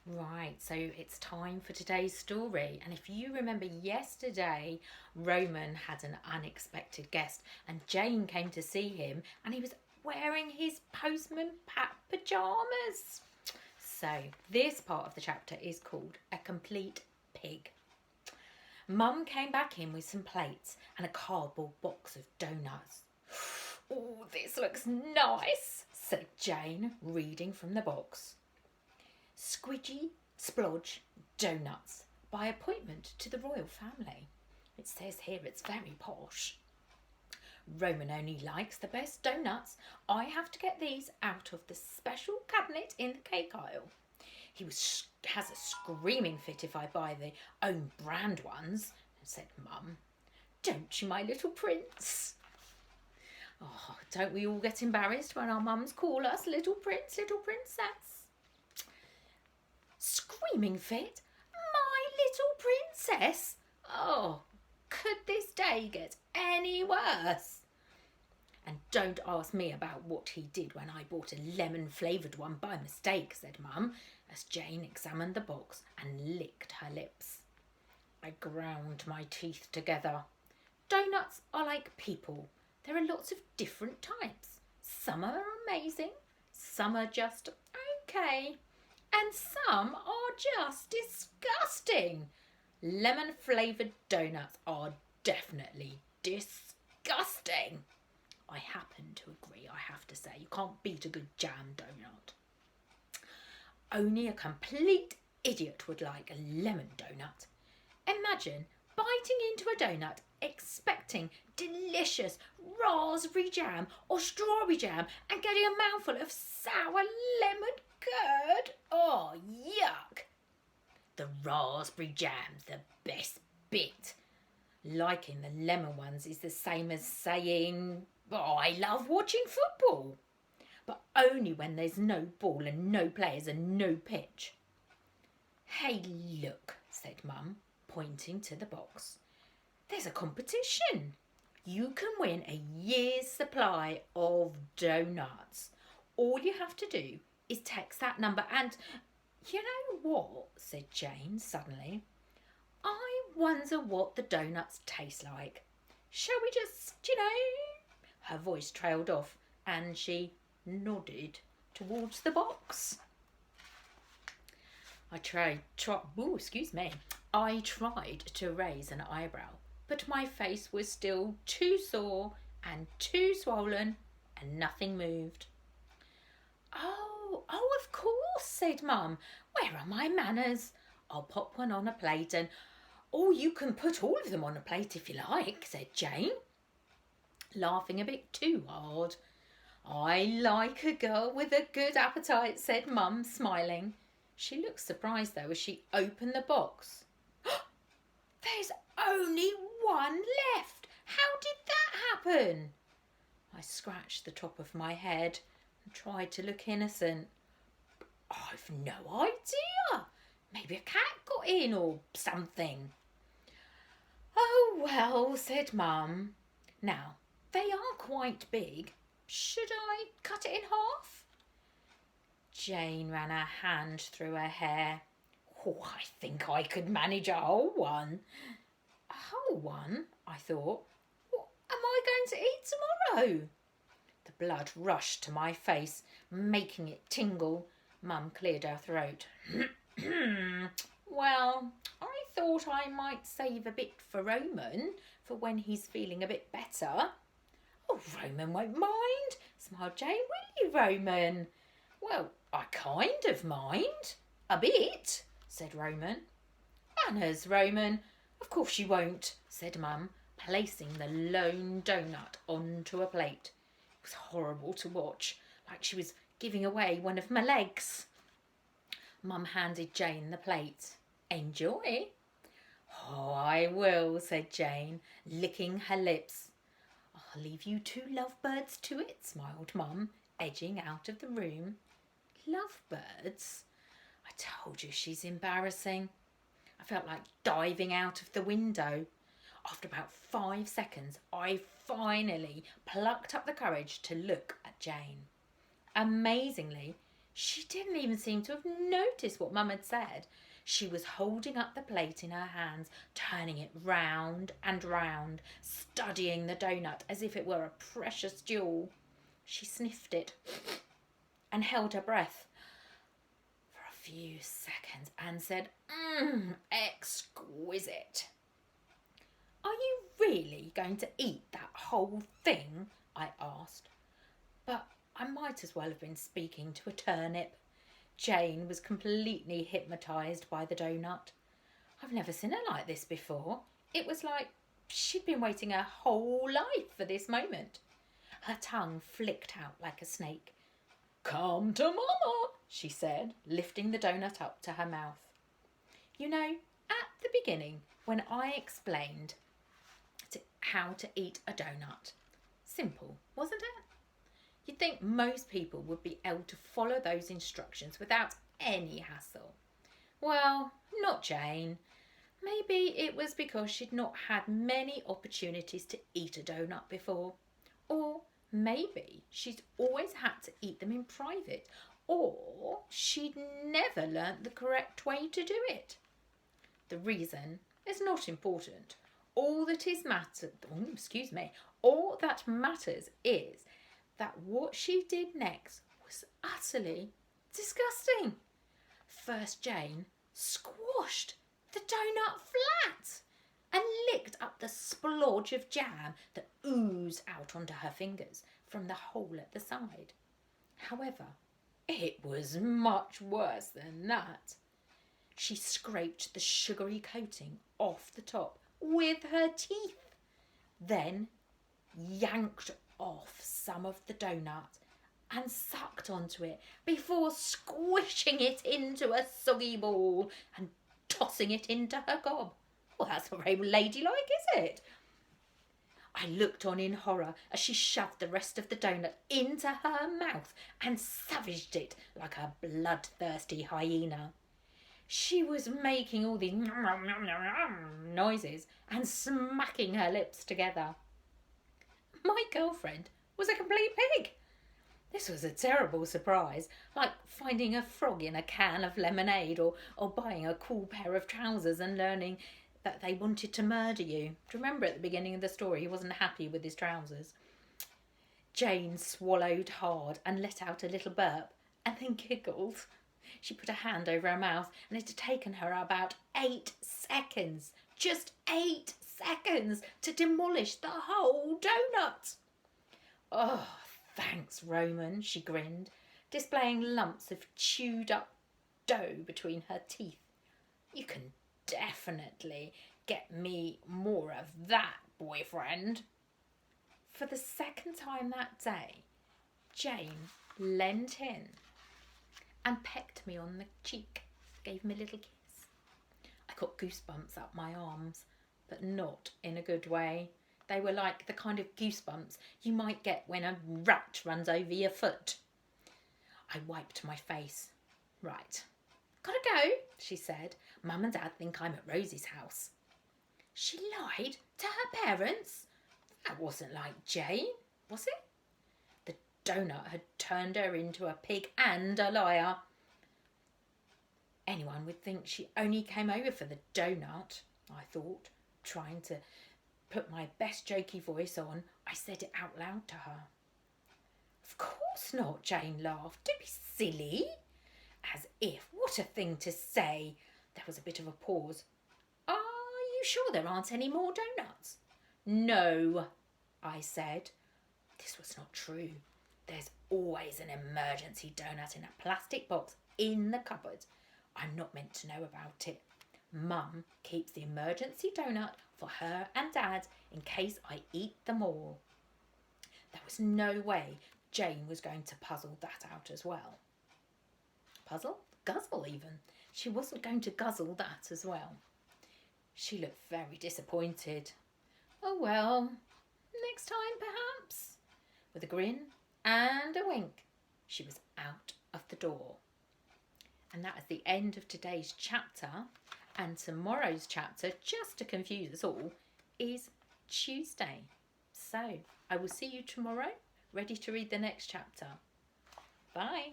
Right, so it's time for today's story. And if you remember yesterday, Roman had an unexpected guest, and Jane came to see him, and he was wearing his postman Pat pajamas. So, this part of the chapter is called A Complete Pig. Mum came back in with some plates and a cardboard box of doughnuts. Oh, this looks nice, said Jane, reading from the box. Squidgy Splodge Doughnuts by appointment to the royal family. It says here it's very posh. Roman only likes the best doughnuts. I have to get these out of the special cabinet in the cake aisle. Has a screaming fit if I buy the own brand ones, said Mum. Don't you, my little prince? Oh, don't we all get embarrassed when our mums call us little prince, little princess? Screaming fit? My little princess? Oh, could this day get any worse? And don't ask me about what he did when I bought a lemon-flavoured one by mistake, said Mum, as Jane examined the box and licked her lips. I ground my teeth together. Doughnuts are like people. There are lots of different types. Some are amazing, some are just okay, and some are just disgusting. Lemon-flavoured doughnuts are definitely disgusting. I happen to agree, I have to say. You can't beat a good jam donut. Only a complete idiot would like a lemon donut. Imagine biting into a donut expecting delicious raspberry jam or strawberry jam and getting a mouthful of sour lemon curd. Oh, yuck. The raspberry jam's the best bit. Liking the lemon ones is the same as saying, oh, I love watching football. But only when there's no ball and no players and no pitch. Hey, look, said Mum, pointing to the box. There's a competition. You can win a year's supply of doughnuts. All you have to do is text that number and... You know what, said Jane suddenly. I wonder what the doughnuts taste like. Shall we just, Her voice trailed off and she nodded towards the box. I tried to raise an eyebrow, but my face was still too sore and too swollen and nothing moved. Oh, of course, said Mum. Where are my manners? I'll pop one on a plate and... Oh, you can put all of them on a plate if you like, said Jane, laughing a bit too hard. I like a girl with a good appetite, said Mum, smiling. She looked surprised, though, as she opened the box. There's only one left. How did that happen? I scratched the top of my head and tried to look innocent. I've no idea. Maybe a cat got in or something. Oh, well, said Mum. Now, they are quite big. Should I cut it in half? Jane ran her hand through her hair. Oh, I think I could manage a whole one. A whole one? I thought. What am I going to eat tomorrow? The blood rushed to my face, making it tingle. Mum cleared her throat. Well, I thought I might save a bit for Roman for when he's feeling a bit better. Oh, Roman won't mind, smiled Jane. Will you, Roman? Well, I kind of mind. A bit, said Roman. Manners, Roman. Of course you won't, said Mum, placing the lone doughnut onto a plate. It was horrible to watch, like she was giving away one of my legs. Mum handed Jane the plate. Enjoy. Oh, I will, said Jane, licking her lips. I'll leave you two lovebirds to it, smiled Mum, edging out of the room. Lovebirds? I told you she's embarrassing. I felt like diving out of the window. After about 5 seconds, I finally plucked up the courage to look at Jane. Amazingly, She didn't even seem to have noticed what Mum had said. She was holding up the plate in her hands, turning it round and round, studying the doughnut as if it were a precious jewel. She sniffed it and held her breath for a few seconds and said, exquisite. Are you really going to eat that whole thing? I asked. But I might as well have been speaking to a turnip. Jane was completely hypnotised by the doughnut. I've never seen her like this before. It was like she'd been waiting her whole life for this moment. Her tongue flicked out like a snake. Come to Mama, she said, lifting the doughnut up to her mouth. You know, at the beginning, when I explained how to eat a doughnut, simple, wasn't it? You'd think most people would be able to follow those instructions without any hassle. Well, not Jane. Maybe it was because she'd not had many opportunities to eat a doughnut before. Or maybe she's always had to eat them in private. Or she'd never learnt the correct way to do it. The reason is not important. All that matters is that what she did next was utterly disgusting. First, Jane squashed the doughnut flat and licked up the splodge of jam that oozed out onto her fingers from the hole at the side. However, it was much worse than that. She scraped the sugary coating off the top with her teeth, then yanked off some of the doughnut and sucked onto it before squishing it into a soggy ball and tossing it into her gob. Well, that's not very ladylike, is it? I looked on in horror as she shoved the rest of the doughnut into her mouth and savaged it like a bloodthirsty hyena. She was making all these noises and smacking her lips together. My girlfriend was a complete pig. This was a terrible surprise, like finding a frog in a can of lemonade or buying a cool pair of trousers and learning that they wanted to murder you. Do you remember at the beginning of the story he wasn't happy with his trousers? Jane swallowed hard and let out a little burp and then giggled. She put a hand over her mouth and it had taken her about 8 seconds, just 8 seconds, to demolish the whole doughnut. Oh, thanks, Roman, she grinned, displaying lumps of chewed up dough between her teeth. You can definitely get me more of that, boyfriend. For the second time that day, Jane leant in and pecked me on the cheek, gave me a little kiss. I got goosebumps up my arms, but not in a good way. They were like the kind of goosebumps you might get when a rat runs over your foot. I wiped my face. Right. Gotta go, she said. Mum and Dad think I'm at Rosie's house. She lied to her parents? That wasn't like Jane, was it? The doughnut had turned her into a pig and a liar. Anyone would think she only came over for the doughnut, I thought, trying to put my best jokey voice on. I said it out loud to her. Of course not, Jane laughed. Don't be silly. As if, what a thing to say. There was a bit of a pause. Are you sure there aren't any more doughnuts? No, I said. This was not true. There's always an emergency doughnut in a plastic box in the cupboard. I'm not meant to know about it. Mum keeps the emergency doughnut for her and Dad in case I eat them all. There was no way Jane was going to puzzle that out as well. Puzzle? Guzzle even. She wasn't going to guzzle that as well. She looked very disappointed. Oh well, next time perhaps. With a grin and a wink, she was out of the door. And that is the end of today's chapter. And tomorrow's chapter, just to confuse us all, is Tuesday. So I will see you tomorrow, ready to read the next chapter. Bye.